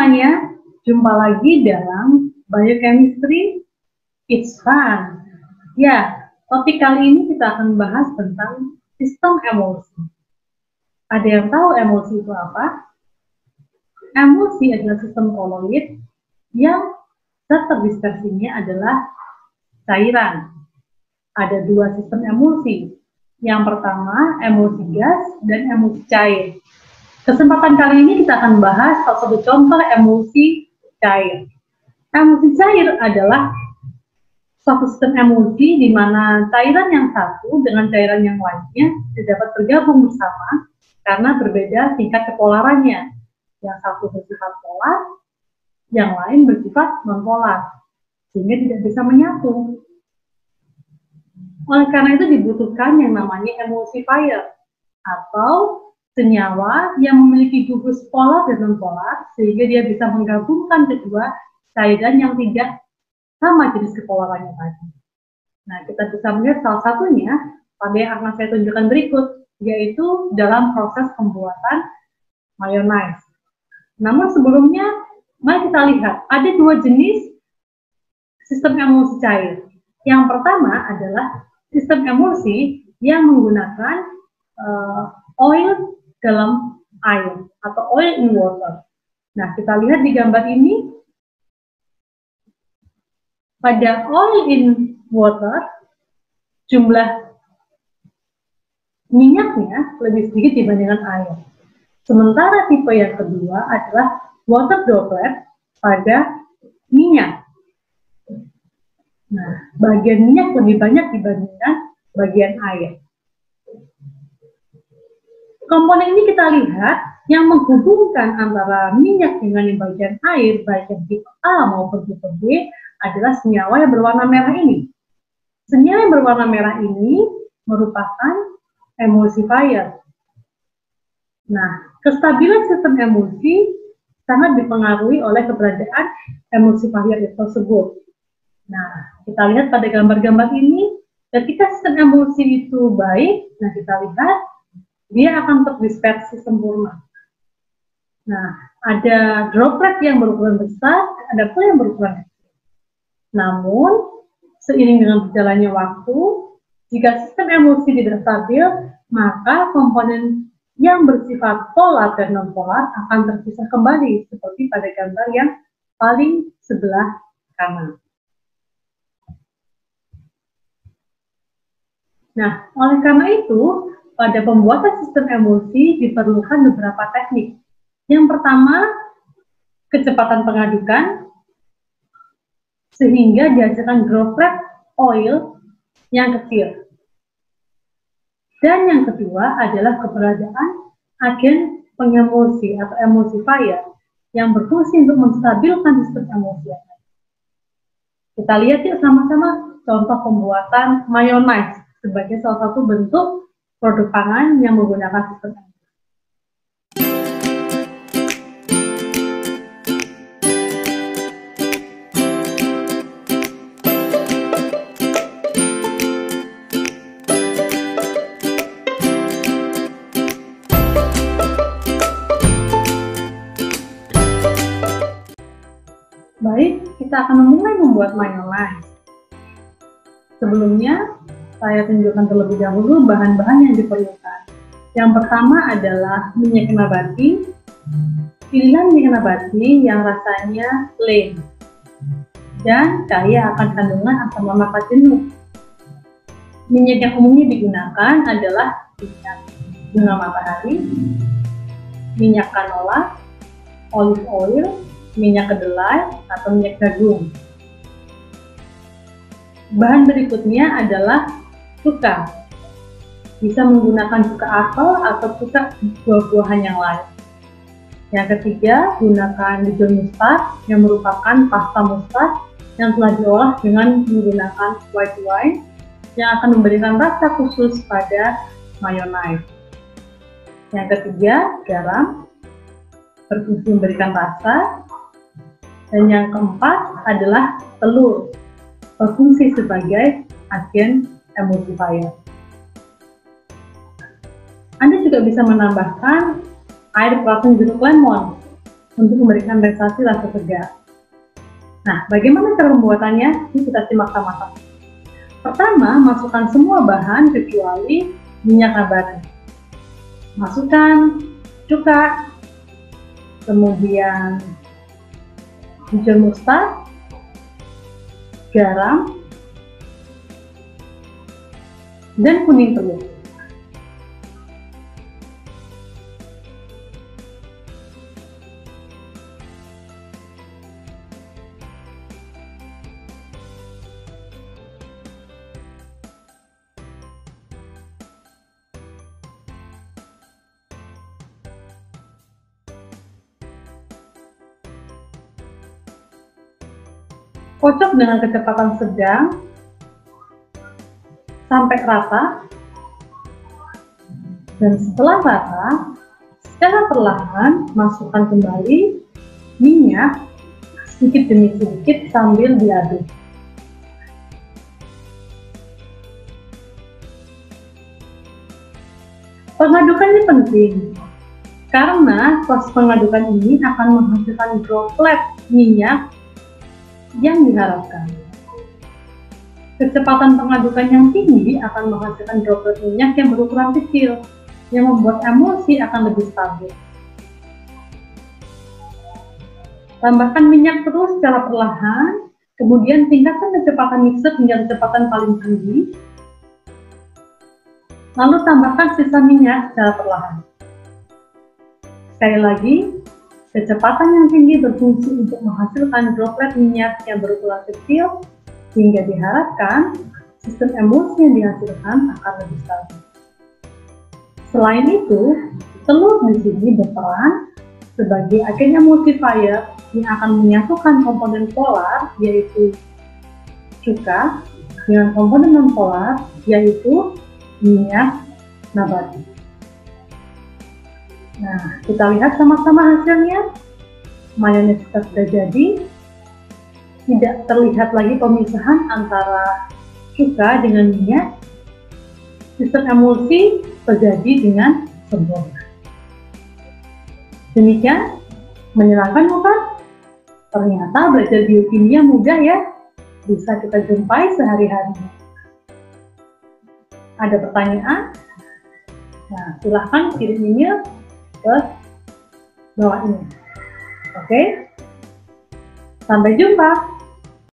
semuanya, jumpa lagi dalam Biochemistry It's Fun. Ya, topik kali ini kita akan bahas tentang sistem emulsi. Ada yang tahu emulsi itu apa? Emulsi adalah sistem koloid yang zat terdispersinya adalah cairan. Ada dua sistem emulsi. Yang pertama, emulsi gas dan emulsi cair. Kesempatan kali ini kita akan bahas salah satu contoh emulsi cair. Emulsi cair adalah suatu sistem emulsi di mana cairan yang satu dengan cairan yang lainnya dapat bergabung bersama karena berbeda tingkat kepolarannya. Yang satu bersifat polar, yang lain bersifat non-polar, sehingga tidak bisa menyatu. Oleh karena itu dibutuhkan yang namanya emulsifier atau senyawa yang memiliki gugus polar dan non-polar sehingga dia bisa menggabungkan kedua cairan yang tidak sama jenis kepolarannya tadi. Nah, kita bisa melihat salah satunya pada yang akan saya tunjukkan berikut, yaitu dalam proses pembuatan mayonnaise. Namun sebelumnya, mari kita lihat, ada dua jenis sistem emulsi cair. Yang pertama adalah sistem emulsi yang menggunakan oil dalam air atau oil in water. Nah, kita lihat di gambar ini, pada oil in water, jumlah minyaknya lebih sedikit dibandingkan air. Sementara tipe yang kedua adalah water droplet pada minyak. Nah, bagian minyak lebih banyak dibandingkan bagian air. Komponen ini kita lihat yang menghubungkan antara minyak dengan yang bagian air, baik yang tipe A maupun tipe B, adalah senyawa yang berwarna merah ini. Senyawa yang berwarna merah ini merupakan emulsifier. Nah, kestabilan sistem emulsi sangat dipengaruhi oleh keberadaan emulsifier tersebut. Nah, kita lihat pada gambar-gambar ini, ketika sistem emulsi itu baik, nah kita lihat, dia akan terdispersi sempurna. Nah, ada droplet yang berukuran besar, ada pula yang berukuran kecil. Namun, seiring dengan berjalannya waktu, jika sistem emulsi tidak stabil, maka komponen yang bersifat polar dan non-polar akan terpisah kembali, seperti pada gambar yang paling sebelah kanan. Nah, oleh karena itu, pada pembuatan sistem emulsi diperlukan beberapa teknik. Yang pertama, kecepatan pengadukan, sehingga dihasilkan droplet oil yang kecil. Dan yang kedua adalah keberadaan agen pengemulsi atau emulsifier yang berfungsi untuk menstabilkan sistem emulsi. Kita lihat yuk sama-sama contoh pembuatan mayonnaise sebagai salah satu bentuk produk pangan yang menggunakan sistem emulsi. Baik, kita akan mulai membuat mayonnaise. Sebelumnya, saya tunjukkan terlebih dahulu bahan-bahan yang diperlukan. Yang pertama adalah minyak nabati. Pilihlah minyak nabati yang rasanya plain dan kaya akan kandungan asam lemak jenuh. Minyak yang umumnya digunakan adalah minyak bunga matahari, minyak canola, olive oil, minyak kedelai, atau minyak jagung. Bahan berikutnya adalah cuka. Bisa menggunakan cuka apel atau cuka buah-buahan yang lain. Yang ketiga, gunakan dijon mustard yang merupakan pasta mustard yang telah diolah dengan menggunakan white wine yang akan memberikan rasa khusus pada mayonnaise. Yang ketiga, garam berfungsi memberikan rasa. Dan yang keempat adalah telur berfungsi sebagai agen emulsifier. Anda juga bisa menambahkan air perasan jeruk lemon untuk memberikan sensasi rasa segar. Nah, bagaimana cara pembuatannya? Ini kita simak sama-sama. Pertama, masukkan semua bahan kecuali minyak nabati. Masukkan cuka, kemudian hijau mustard, garam, dan kuning telur. Kocok dengan kecepatan sedang sampai rata, dan setelah rata, secara perlahan masukkan kembali minyak sedikit demi sedikit sambil diaduk. Pengadukan ini penting karena proses pengadukan ini akan menghasilkan droplet minyak yang diharapkan. Kecepatan pengadukan yang tinggi akan menghasilkan droplet minyak yang berukuran kecil, yang membuat emulsi akan lebih stabil. Tambahkan minyak terus secara perlahan, kemudian tingkatkan kecepatan mixer hingga kecepatan paling tinggi, lalu tambahkan sisa minyak secara perlahan. Sekali lagi, kecepatan yang tinggi berfungsi untuk menghasilkan droplet minyak yang berukuran kecil, sehingga diharapkan sistem emulsi yang dihasilkan akan lebih stabil. Selain itu, telur di sini berperan sebagai agen emulsifier yang akan menyatukan komponen polar, yaitu cuka, dengan komponen non-polar, yaitu minyak nabati. Nah, kita lihat sama-sama hasilnya. Mayones kita sudah jadi. Tidak terlihat lagi pemisahan antara cuka dengan minyak. Sistem emulsi terjadi dengan sempurna. Demikian, menyenangkan bukan? Ternyata belajar biokimia mudah ya. Bisa kita jumpai sehari-hari. Ada pertanyaan? Nah, silahkan kirim email ke bawah ini. Oke? Sampai jumpa!